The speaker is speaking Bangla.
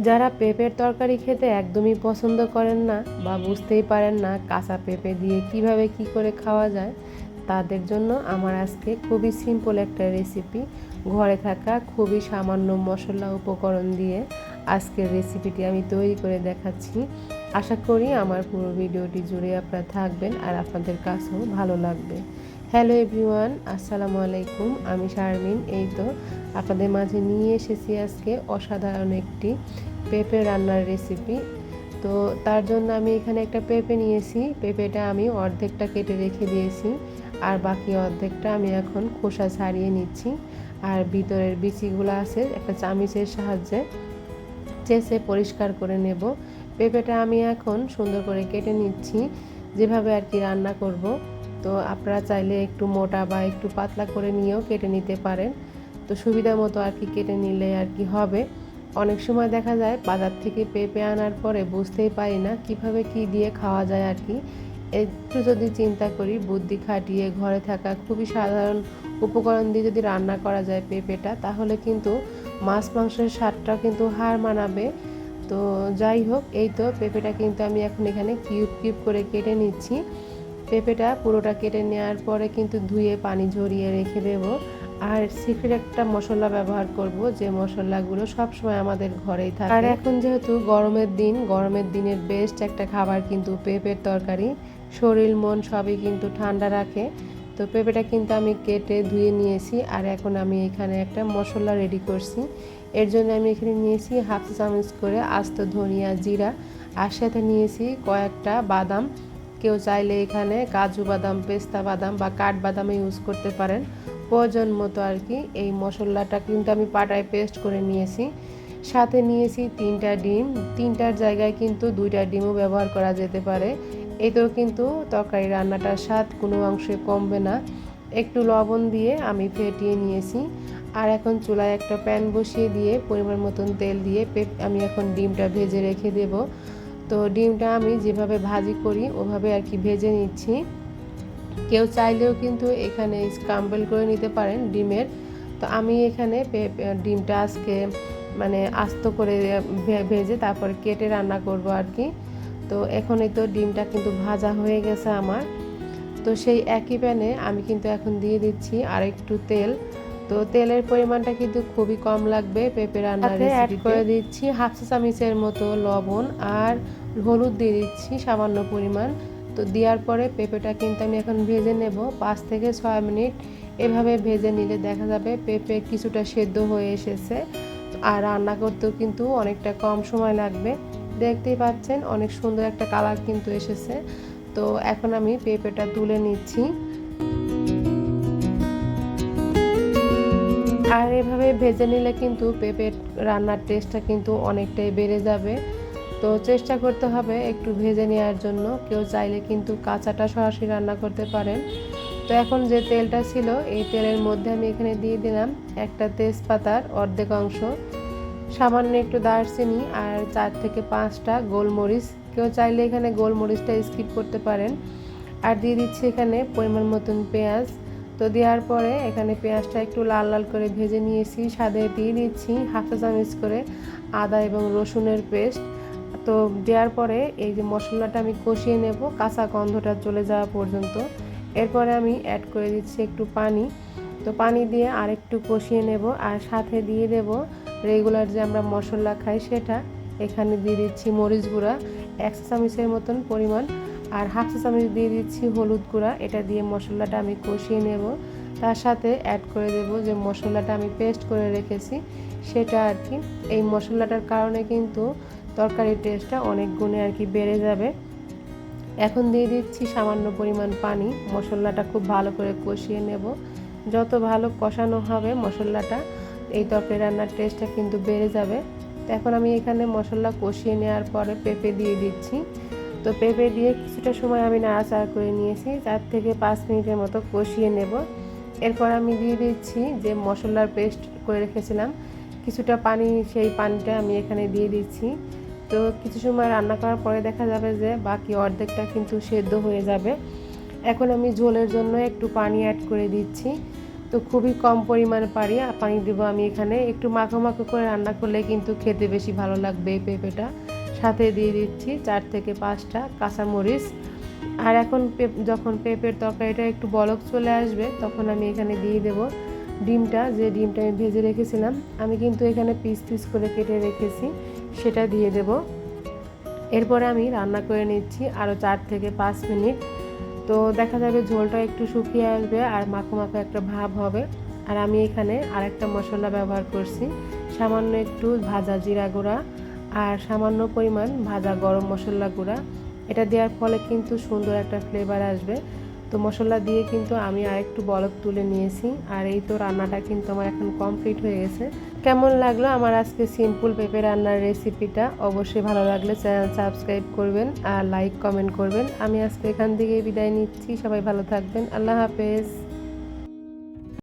যারা পেঁপের তরকারি খেতে একদমই পছন্দ করেন না বা বুঝতেই পারেন না কাঁচা পেঁপে দিয়ে কিভাবে কি করে খাওয়া যায়, তাদের জন্য আমার আজকে খুবই সিম্পল একটা রেসিপি, ঘরে থাকা খুবই সামান্য মশলা উপকরণ দিয়ে আজকের রেসিপিটি আমি তৈরি করে দেখাচ্ছি। আশা করি আমার পুরো ভিডিওটি জুড়ে আপনারা থাকবেন আর আপনাদের কাছেও ভালো লাগবে। হ্যালো এভরিওয়ান, আসসালামু আলাইকুম। আমি শারমিন। এই তো আপনাদের মাঝে নিয়ে এসেছি আজকে অসাধারণ একটি পেঁপে রান্নার রেসিপি। তো তার জন্য আমি এখানে একটা পেঁপে নিয়েছি। পেঁপেটা আমি অর্ধেকটা কেটে রেখে দিয়েছি, আর বাকি অর্ধেকটা আমি এখন খোসা ছাড়িয়ে নিচ্ছি। আর ভিতরের বিচিগুলো আছে একটা চামিচের সাহায্যে চেঁচে পরিষ্কার করে নেব। পেঁপেটা আমি এখন সুন্দর করে কেটে নিচ্ছি, যেভাবে আর কি রান্না করব। তো আপনারা চাইলে একটু মোটা বা একটু পাতলা করে নিয়েও কেটে নিতে পারেন। তো সুবিধা মতো আর কি কেটে নিলে আর কি হবে। অনেক সময় দেখা যায় বাজার থেকে পেঁপে আনার পরে বুঝতেই পারি না কিভাবে কি দিয়ে খাওয়া যায় আর কি। একটু যদি চিন্তা করি, বুদ্ধি খাটিয়ে ঘরে থাকা খুবই সাধারণ উপকরণ দিয়ে যদি রান্না করা যায় পেঁপেটা, তাহলে কিন্তু মাছ মাংসের স্বাদটা কিন্তু হার মানাবে। তো যাই হোক, এই তো পেঁপেটা কিন্তু আমি এখন এখানে কিউব কিউব করে কেটে নিচ্ছি। পেঁপেটা পুরোটা কেটে নেওয়ার পরে কিন্তু ধুয়ে পানি ঝরিয়ে রেখে দেব। আর সিক্রেট একটা মশলা ব্যবহার করব, যে মশলাগুলো সবসময় আমাদের ঘরেই থাকে। আর এখন যেহেতু গরমের দিনের বেস্ট একটা খাবার কিন্তু পেঁপের তরকারি। শরীর মন সবই কিন্তু ঠান্ডা রাখে। তো পেঁপেটা কিন্তু আমি কেটে ধুয়ে নিয়েছি, আর এখন আমি এখানে একটা মশলা রেডি করছি। এর জন্য আমি এখানে নিয়েছি হাফ চামচ করে আস্ত ধনিয়া জিরা, আর সাথে নিয়েছি কয়েকটা বাদাম। কেউ চাইলে এখানে কাজু বাদাম, পেস্তা বাদাম বা কাঠবাদামও ইউজ করতে পারেন প্রয়োজন মতো আর কি। এই মশলাটা কিন্তু আমি পাটায় পেস্ট করে নিয়েছি। সাথে নিয়েছি 3টা ডিম। 3টার জায়গায় কিন্তু 2টা ডিমও ব্যবহার করা যেতে পারে। এতেও কিন্তু তরকারি রান্নাটার স্বাদ কোনো অংশে কমবে না। একটু লবণ দিয়ে আমি ফেটিয়ে নিয়েছি। আর এখন চুলায় একটা প্যান বসিয়ে দিয়ে পরিমাণ মতন তেল দিয়ে আমি এখন ডিমটা ভেজে রেখে দেব। তো ডিমটা আমি যেভাবে ভাজি করি ওভাবে আর কি ভেজে নিচ্ছি। কেউ চাইলেও কিন্তু এখানে স্ক্রাম্বল করে নিতে পারেন ডিমের। তো আমি এখানে ডিমটা আজকে মানে আস্ত করে ভেজে তারপর কেটে রান্না করব আর কি। তো এখনই তো ডিমটা কিন্তু ভাজা হয়ে গেছে আমার। তো সেই একই প্যানে আমি কিন্তু এখন দিয়ে দিচ্ছি আর একটু তেল। তো তেলের পরিমাণটা কিন্তু খুবই কম লাগবে পেঁপে রান্নার রেসিপিতে। অ্যাড করে দিচ্ছি হাফ চা চামচের মতো লবণ, আর হলুদ দিয়ে দিচ্ছি সামান্য পরিমাণ। তো দেওয়ার পরে পেঁপেটা কিন্তু আমি এখন ভেজে নেব 5 থেকে 6 মিনিট। এভাবে ভেজে নিলে দেখা যাবে পেঁপে কিছুটা সেদ্ধ হয়ে এসেছে, আর রান্না করতেও কিন্তু অনেকটা কম সময় লাগবে। দেখতেই পাচ্ছেন অনেক সুন্দর একটা কালার কিন্তু এসেছে। তো এখন আমি পেঁপেটা তুলে নিচ্ছি। আর এভাবে ভেজে নিলে কিন্তু পেঁপের রান্নার টেস্টটা কিন্তু অনেকটাই বেড়ে যাবে। তো চেষ্টা করতে হবে একটু ভেজে নেওয়ার জন্য। কেউ চাইলে কিন্তু কাঁচাটা সরাসরি রান্না করতে পারেন। তো এখন যে তেলটা ছিল এই তেলের মধ্যে আমি এখানে দিয়ে দিলাম একটা তেজপাতার অর্ধেক অংশ, সামান্য একটু দারচিনি, আর 4 থেকে 5টা গোলমরিচ। কেউ চাইলে এখানে গোলমরিচটা স্কিপ করতে পারেন। আর দিয়ে দিচ্ছি এখানে পরিমাণ মতন পেঁয়াজ। তো দেওয়ার পরে এখানে পেঁয়াজটা একটু লাল লাল করে ভেজে নিয়েছি। সাথে দিয়ে দিচ্ছি হাফ চা চামচ করে আদা এবং রসুনের পেস্ট। তো দেওয়ার পরে এই যে মশলাটা আমি কষিয়ে নেব কাঁচা গন্ধটা চলে যাওয়া পর্যন্ত। এরপরে আমি অ্যাড করে দিচ্ছি একটু পানি। তো পানি দিয়ে আর একটু কষিয়ে নেব, আর সাথে দিয়ে দেব রেগুলার যে আমরা মশলা খাই সেটা। এখানে দিয়ে দিচ্ছি মরিচ গুঁড়া 1 চা চামচের মতন পরিমাণ, আর হাফ চা চামচ দিয়ে দিচ্ছি হলুদ গুঁড়া। এটা দিয়ে মশলাটা আমি কষিয়ে নেব। তার সাথে অ্যাড করে দেব যে মশলাটা আমি পেস্ট করে রেখেছি সেটা আর কি। এই মশলাটার কারণে কিন্তু তরকারির টেস্টটা অনেক গুণে আর কি বেড়ে যাবে। এখন দিয়ে দিচ্ছি সামান্য পরিমাণ পানি। মশলাটা খুব ভালো করে কষিয়ে নেব। যত ভালো কষানো হবে মশলাটা, এই তরকারি রান্নার টেস্টটা কিন্তু বেড়ে যাবে। তো এখন আমি এখানে মশলা কষিয়ে নেওয়ার পরে পেঁপে দিয়ে দিচ্ছি। তো পেঁপে দিয়ে কিছুটা সময় আমি নাড়াচাড়া করে নিয়েছি, 4 থেকে 5 মিনিটের মতো কষিয়ে নেব। এরপর আমি দিয়ে দিচ্ছি যে মশলার পেস্ট করে রেখেছিলাম কিছুটা পানি, সেই পানিটা আমি এখানে দিয়ে দিচ্ছি। তো কিছু সময় রান্না করার পরে দেখা যাবে যে বাকি অর্ধেকটা কিন্তু সেদ্ধ হয়ে যাবে। এখন আমি ঝোলের জন্য একটু পানি অ্যাড করে দিচ্ছি। তো খুবই কম পরিমাণে পানি দেবো আমি এখানে। একটু মাখো মাখো করে রান্না করলে কিন্তু খেতে বেশি ভালো লাগবে এই পেঁপেটা। সাথে দিয়ে দিচ্ছি 4 থেকে 5টা কাঁচামরিচ। আর এখন যখন পেঁপের তরকারিটা একটু বলক চলে আসবে তখন আমি এখানে দিয়ে দেব ডিমটা, যে ডিমটা আমি ভেজে রেখেছিলাম। আমি কিন্তু এখানে পিস পিস করে কেটে রেখেছি, সেটা দিয়ে দেব। এরপরে আমি রান্না করে নিচ্ছি আরও 4 থেকে 5 মিনিট। তো দেখা যাবে ঝোলটা একটু শুকিয়ে আসবে আর মাখো মাখো একটা ভাব হবে। আর আমি এখানে আরেকটা মশলা ব্যবহার করছি, সামান্য একটু ভাজা জিরা গুঁড়া আর সামান্য পরিমাণ ভাজা গরম মশলা গুঁড়া। এটা দেওয়ার ফলে কিন্তু সুন্দর একটা ফ্লেভার আসবে। তো মশলা দিয়ে কিন্তু আমি আরেকটু বলক তুলে নিয়েছি। আর এই তো রান্নাটা কিন্তু আমার এখন কমপ্লিট হয়ে গেছে। কেমন লাগলো আমার আজকে সিম্পল পেঁপে রান্নার রেসিপিটা? অবশ্যই ভালো লাগলে চ্যানেল সাবস্ক্রাইব করবেন আর লাইক কমেন্ট করবেন। আমি আজকে এখান থেকে বিদায় নিচ্ছি। সবাই ভালো থাকবেন। আল্লাহ হাফেজ।